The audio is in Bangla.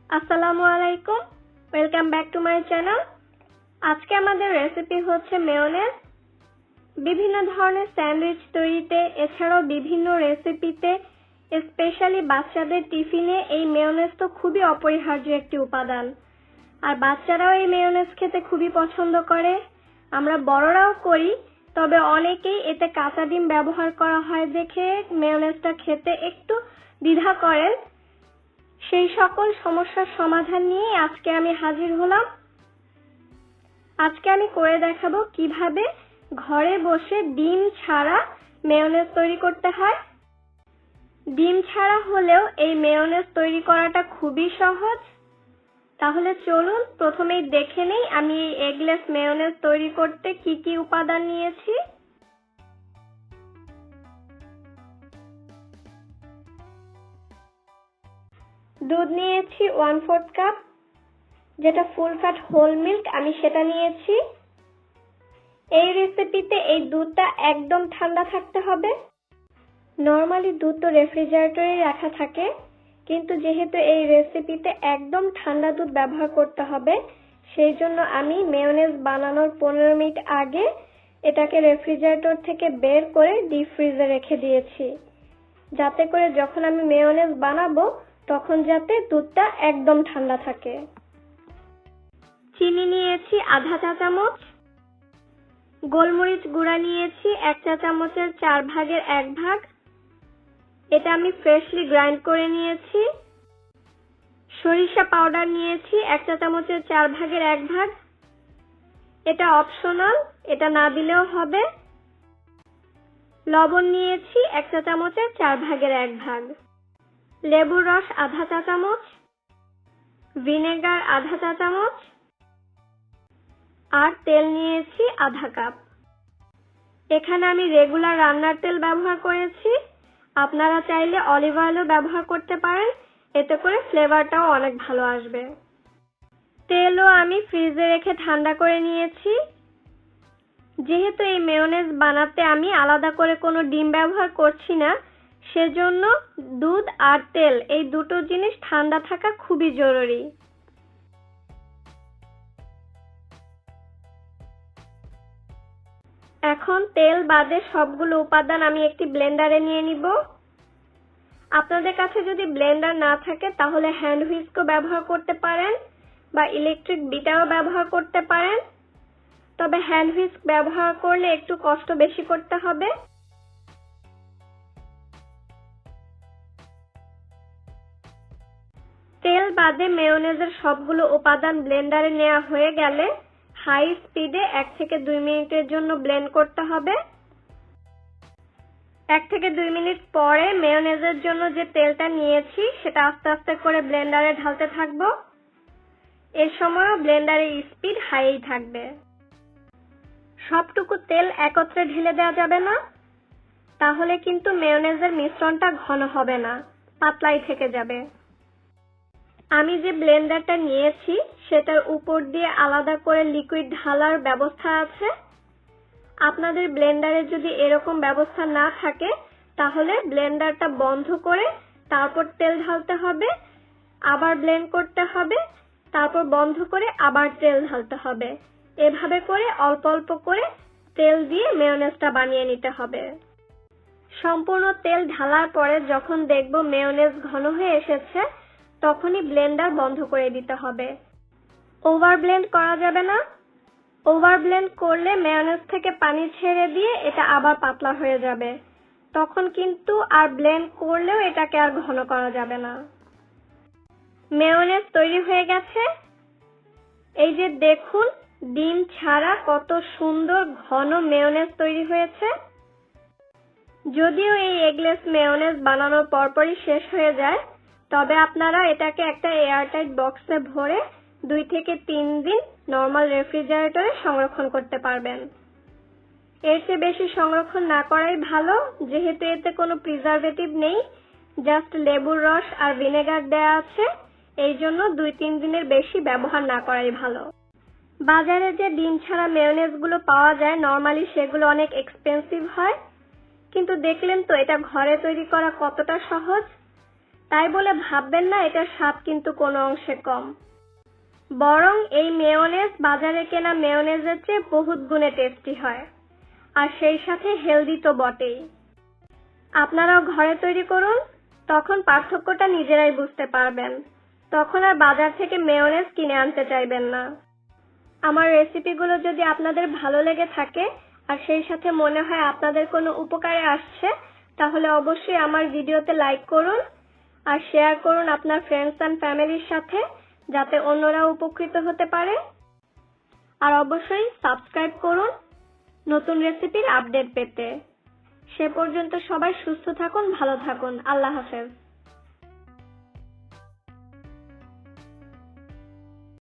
আসসালামু আলাইকুম, welcome back to my channel. আজকে আমাদের রেসিপি হচ্ছে মেয়োনেজ। বিভিন্ন ধরনের স্যান্ডউইচ তৈরিতে, এছাড়াও বিভিন্ন রেসিপিতে, স্পেশালি বাচ্চাদের টিফিনে এই মেয়োনেজ তো খুবই অপরিহার্য একটি উপাদান। আর বাচ্চারাও এই মেয়োনেজ খেতে খুবই পছন্দ করে, আমরা বড়রাও করি। তবে অনেকেই এতে কাঁচা ডিম ব্যবহার করা হয় দেখে মেয়োনেজটা খেতে একটু দ্বিধা করেন। সেই সকল সমস্যার সমাধান নিয়ে আজকে আমি হাজির হলাম। আজকে আমি করে দেখাবো কিভাবে ঘরে বসে ডিম ছাড়া মেয়োনেজ তৈরি করতে হয়। ডিম ছাড়া হলেও এই মেয়োনেজ তৈরি করাটা খুবই সহজ। তাহলে চলুন প্রথমেই দেখে নেই আমি এই এগলেস মেয়োনেজ তৈরি করতে কি কি উপাদান নিয়েছি। দুধ নিয়েছি 1/4 কাপ, যেটা ফুল ফ্যাট হোল মিল্ক, আমি সেটা নিয়েছি। এই রেসিপিতে এই দুধটা একদম ঠান্ডা থাকতে হবে। নরমালি দুধ তো রেফ্রিজারেটরে রাখা থাকে, কিন্তু যেহেতু এই রেসিপিতে একদম ঠান্ডা দুধ ব্যবহার করতে হবে, সেই জন্য আমি মেয়োনেজ বানানোর 15 মিনিট আগে এটাকে রেফ্রিজারেটর থেকে বের করে ডিপ ফ্রিজে রেখে দিয়েছি, যাতে করে যখন আমি মেয়োনেজ বানাবো তখন যাতে দুধটা একদম ঠান্ডা থাকে। চিনি নিয়েছি আধা চা চামচ, গোলমরিচ গুঁড়া নিয়েছি 1 চা চামচের 4 ভাগের 1 ভাগ, এটা আমি ফ্রেশলি গ্রাইন্ড করে নিয়েছি। সরিষা পাউডার নিয়েছি 1 চা চামচের 4 ভাগের 1 ভাগ, এটা অপশনাল, এটা না দিলেও হবে। লবণ নিয়েছি 1 চা চামচের 4 ভাগের 1 ভাগ, লেবুর রস আধা চা চামচ, ভিনেগার আধা চা চামচ, আর তেল নিয়েছি আধা কাপ। এখানে আমি রেগুলার রান্নার তেল ব্যবহার করেছি, আপনারা চাইলে অলিভ অয়েলও ব্যবহার করতে পারেন, এতে করে ফ্লেভারটাও অনেক ভালো আসবে। তেলও আমি ফ্রিজে রেখে ঠান্ডা করে নিয়েছি। যেহেতু এই মেয়োনেজ বানাতে আমি আলাদা করে কোনো ডিম ব্যবহার করছি না, সেজন্য দুধ আর তেল এই দুটো জিনিস ঠান্ডা থাকা খুবই জরুরি। এখন তেল বাদে সবগুলো উপাদান আমি একটি ব্লেন্ডারে নিয়ে নিব। আপনাদের কাছে যদি ব্লেন্ডার না থাকে তাহলে হ্যান্ড হুইস্কও ব্যবহার করতে পারেন বা ইলেকট্রিক বিটারও ব্যবহার করতে পারেন। তবে হ্যান্ড হুইস্ক ব্যবহার করলে একটু কষ্ট বেশি করতে হবে। তেল বাদে মেয়োনেজের সবগুলো উপাদান ব্লেন্ডারে নেওয়া হয়ে গেলে হাই স্পিডে 1 থেকে 2 মিনিটের জন্য ব্লেন্ড করতে হবে। 1 থেকে 2 মিনিট পরে মেয়োনেজের জন্য যে তেলটা নিয়েছি সেটা আস্তে আস্তে করে ব্লেন্ডারে ঢালতে থাকবো। এর সময়ও ব্লেন্ডারের স্পিড হাই থাকবে। সবটুকু তেল একত্রে ঢেলে দেওয়া যাবে না, তাহলে কিন্তু মেয়োনেজের মিশ্রণটা ঘন হবে না, পাতলাই থেকে যাবে। আমি যে ব্লেন্ডারটা নিয়েছি সেটার উপর দিয়ে আলাদা করে লিকুইড ঢালার ব্যবস্থা আছে। আপনাদের ব্লেন্ডারে যদি এরকম ব্যবস্থা না থাকে তাহলে ব্লেন্ডারটা বন্ধ করে তারপর তেল ঢালতে হবে, আবার ব্লেন্ড করতে হবে, তারপর বন্ধ করে আবার তেল ঢালতে হবে। এভাবে করে অল্প অল্প করে তেল দিয়ে মেয়োনেজটা বানিয়ে নিতে হবে। সম্পূর্ণ তেল ঢালার পরে যখন দেখব মেয়োনেজ ঘন হয়ে এসেছে তখনই ব্লেন্ডার বন্ধ করে দিতে হবে। ওভার ব্লেন্ড করা যাবে না। ওভার ব্লেন্ড করলে মেয়োনেজ থেকে পানি ছেড়ে দিয়ে এটা আবার পাতলা হয়ে যাবে, তখন কিন্তু আর ব্লেন্ড করলেও এটাকে আর ঘন করা যাবে না। মেয়োনেজ তৈরি হয়ে গেছে। এই যে দেখুন, ডিম ছাড়া কত সুন্দর ঘন মেয়োনেজ তৈরি হয়েছে। যদিও এই এগলেস মেয়োনেজ বানানোর পরপরই শেষ হয়ে যায়, তবে আপনারা এটাকে একটা এয়ারটাইট বক্সে ভরে 2 থেকে 3 দিন নরমাল রেফ্রিজারেটরে সংরক্ষণ করতে পারবেন। এর চেয়ে বেশি সংরক্ষণ না করাই ভালো, যেহেতু এতে কোনো প্রিজারভেটিভ নেই, জাস্ট লেবুর রস আর ভিনেগার দেয়া আছে, এই জন্য 2-3 দিনের বেশি ব্যবহার না করাই ভালো। বাজারে যে ডিম ছাড়া মেয়োনেজগুলো পাওয়া যায় নরমালি সেগুলো অনেক এক্সপেন্সিভ হয়, কিন্তু দেখলেন তো এটা ঘরে তৈরি করা কতটা সহজ। তাই বলে ভাববেন না এটার স্বাদ কিন্তু কোনো অংশে কম। বরং এই মেয়োনেজ বাজারে কেনা মেয়োনেজের চেয়ে বহুত গুণে টেস্টি হয়, আর সেই সাথে হেলদি তো বটেই। আপনারাও ঘরে তৈরি করুন, তখন পার্থক্যটা নিজেরাই বুঝতে পারবেন। তখন আর বাজার থেকে মেয়োনেজ কিনে আনতে চাইবেন না। আমার রেসিপিগুলো যদি আপনাদের ভালো লেগে থাকে আর সেই সাথে মনে হয় আপনাদের কোনো উপকারে আসছে, তাহলে অবশ্যই আমার ভিডিওতে লাইক করুন আর শেয়ার করুন আপনার ফ্রেন্ডস এন্ড ফ্যামিলির সাথে, যাতে অন্যরা উপকৃত হতে পারে। আর অবশ্যই সাবস্ক্রাইব করুন নতুন রেসিপির আপডেট পেতে। সে পর্যন্ত সবাই সুস্থ থাকুন, ভালো থাকুন। আল্লাহ হাফেজ।